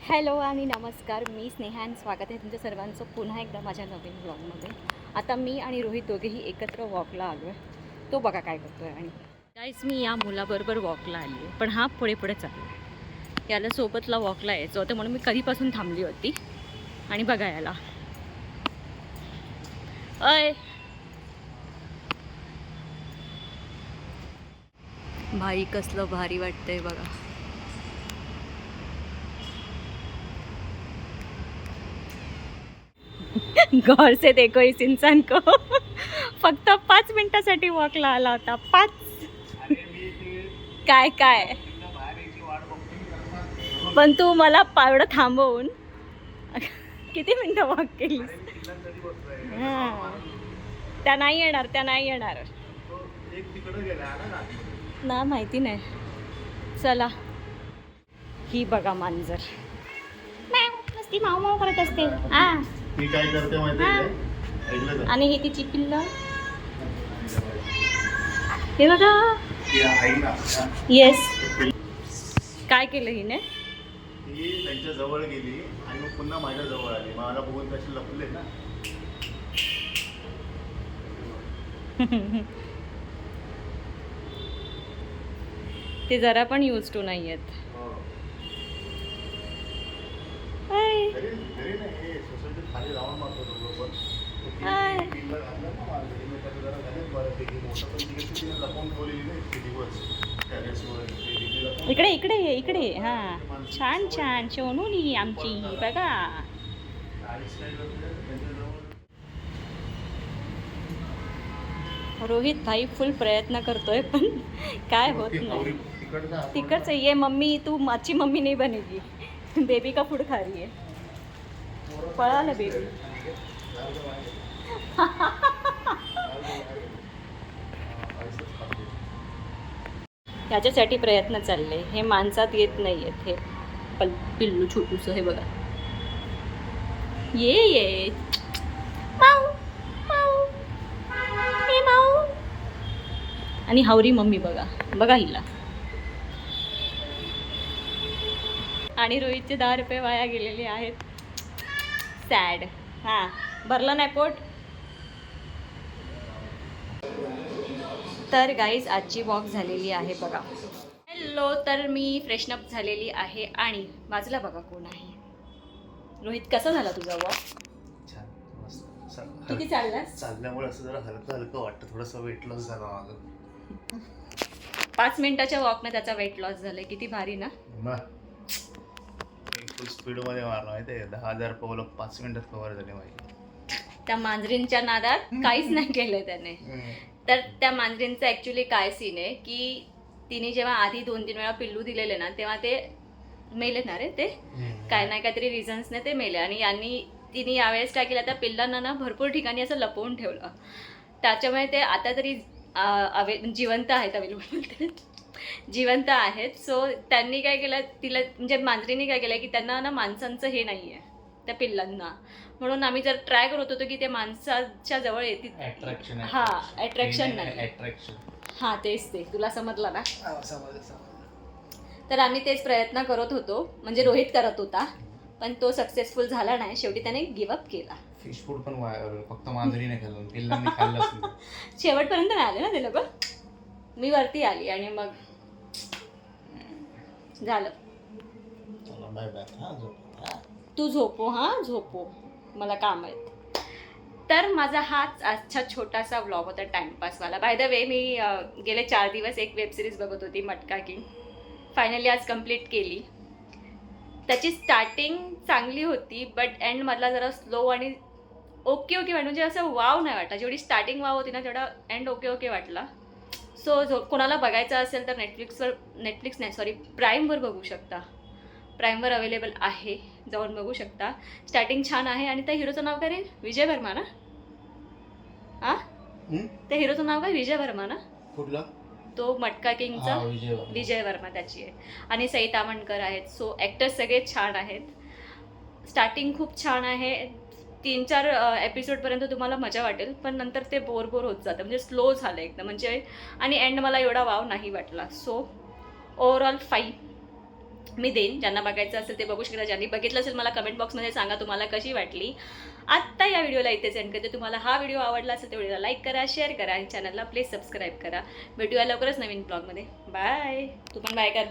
Hello आणि नमस्कार, मी स्नेहा आणि स्वागत आहे तुमच्या सर्वांचं पुन्हा एकदा माझ्या नवीन ब्लॉगमध्ये. आता मी आणि रोहित दोघेही एकत्र वॉकला आलो आहे. तो बघा काय करतो आहे. आणि गाईज मी या मुलाबरोबर वॉकला आली आहे, पण हा पुढे पुढे चालला आहे. याला सोबतला वॉकला यायचं होतं म्हणून मी कधीपासून थांबली होती. आणि बघा याला, अय भाई कसलं भारी वाटतंय बघा. गौर से देखो इस इंसान को. फक्त 5 मिनिटासाठी वॉकला आला होता. 5. काय काय पण तू मला एवढं थांबवून किती मिनिटं वॉक केली. त्या नाही येणार, त्या नाही येणार ना, माहिती नाही. चला, ही बघा मांजर नुसती माऊ माऊ करत असते. ती काय करते माहिती आहे? आणि ही तिची पिल्ल, हे बघा. येस, काय केलं हिने? ती त्यांच्या जवळ गेली आणि मग पुन्हा माझ्या जवळ आली. मला बघून कशी लपले ना. ते जरा पण यूज टू नाही आहेत. घरी नाही, हे सोसायटीत खाली राऊंड मारतो लोक. लपवून ठेवलेली नाही दिवस. इकडे इकडे इकडे. हां, छान छान सोनूनी आमची बघा. रोहित भाई फुल प्रयत्न करतोय पण काय होत नाही. तिकडचं ये मम्मी, तू माझी मम्मी नाही बनेगी. बेबी का फूड खा रही है. पळालं बेबी. ह्याच्यासाठी प्रयत्न चालले. हे माणसात येत नाही आहेत. हे पिल्लू छोटूस हे बघा. ये माऊ माऊ, हे माऊ. आणि हावरी मम्मी बघा बघा हिला. आणि रोहितचे 10 रुपये वाया गेलेले आहेत. सॅड. हां, भरलं नाही पोट. तर गाईज आजची वॉक झालेली आहे बघा. हॅलो, तर मी फ्रेशनअप झालेली आहे आणि बाजूला बघा कोण आहे. रोहित, कसा झाला तुझा वॉक? छान, मस्त. किती चाललास? चालल्यामुळे असं जरा हलकं हलकं वाटतं. थोडंसं वेट लॉस झालं माझं. 5 मिनिटाच्या वॉकने त्याचा वेट लॉस झालाय. किती भारी ना. फुल स्पीडमध्ये मारला माहिती आहे. 10,000 पावलं 5 मिनिटात कव्हर झाले माझे. त्या मांजरींच्या नादात काहीच नाही केलं त्याने. तर त्या मांजरींचा ॲक्च्युली काय सीन आहे की तिने जेव्हा आधी 2-3 वेळा पिल्लू दिलेले ना, तेव्हा ते मेले ना रे. ते काय नाही काहीतरी रिझन्सने ते मेले. आणि तिने यावेळेस काय केलं, त्या पिल्लांना ना भरपूर ठिकाणी असं लपवून ठेवलं. त्याच्यामुळे ते आता तरी जिवंत आहेत. जिवंत आहेत. सो त्यांनी काय केलं, तिला म्हणजे मांजरीने काय केलं की त्यांना ना माणसांचं हे नाही आहे त्या पिल्लांना. म्हणून आम्ही जर ट्राय करत होतो की ते माणसाच्या जवळ येतील. अट्रॅक्शन नाही. हां, तेच ते तुला समजलं ना. तर आम्ही तेच प्रयत्न करत होतो, म्हणजे रोहित करत होता, पण तो सक्सेसफुल झाला नाही. शेवटी त्याने गिव्हअप केला. फिश फूड पण फक्त मांजरीने खाल्लं, पिल्लांनी खाल्लं. शेवटपर्यंत नाही आले ना ते लोक. मी वरती आली आणि मग झालं. Bye bye. तू झोपो. हां, झोपो, मला काम आहेत. तर माझा हाच आजचा छोटासा व्लॉग होता टाइमपासवाला. बाय द वे, मी गेले 4 दिवस एक वेबसिरीज बघत होती, मटका किंग. फायनली आज कंप्लीट केली. त्याची स्टार्टिंग चांगली होती, बट एंडमधला जरा स्लो आणि ओके वाटलं. म्हणजे असं वाव नाही वाटला. जेवढी स्टार्टिंग वाव होती ना, तेवढा एंड ओके वाटला. सो कोणाला बघायचं असेल तर प्राईमवर बघू शकता. प्राईमवर अवेलेबल आहे, जाऊन बघू शकता. स्टार्टिंग छान आहे. आणि त्या हिरोचं नाव काय रे? विजय वर्मा ना. त्या हिरोचं नाव काय? विजय वर्मा ना. कुठला? तो मटका किंगचा विजय वर्मा त्याची आहे. आणि सई तामणकर आहेत. सो ॲक्टर्स सगळे छान आहेत. स्टार्टिंग खूप छान आहे. 3-4 एपिसोडपर्यंत तुम्हाला मजा वाटेल, पण नंतर ते बोर होत जातं. म्हणजे स्लो झालं एकदम. म्हणजे आणि एंड मला एवढा वाव नाही वाटला. So overall 5. मी देईन. ज्यांना बघायचं असेल ते बघू शकता. ज्यांनी बघितलं असेल मला कमेंट बॉक्समध्ये सांगा तुम्हाला कशी वाटली. आत्ता या व्हिडिओला इथेच एंड करते. तुम्हाला हा व्हिडिओ आवडला असेल तर व्हिडिओला लाईक करा, शेअर करा आणि चॅनलला प्लीज सबस्क्राईब करा. भेटूया लवकरच नवीन ब्लॉगमध्ये. बाय. तू पण बाय कर.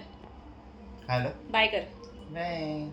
हॅलो बाय कर. नाही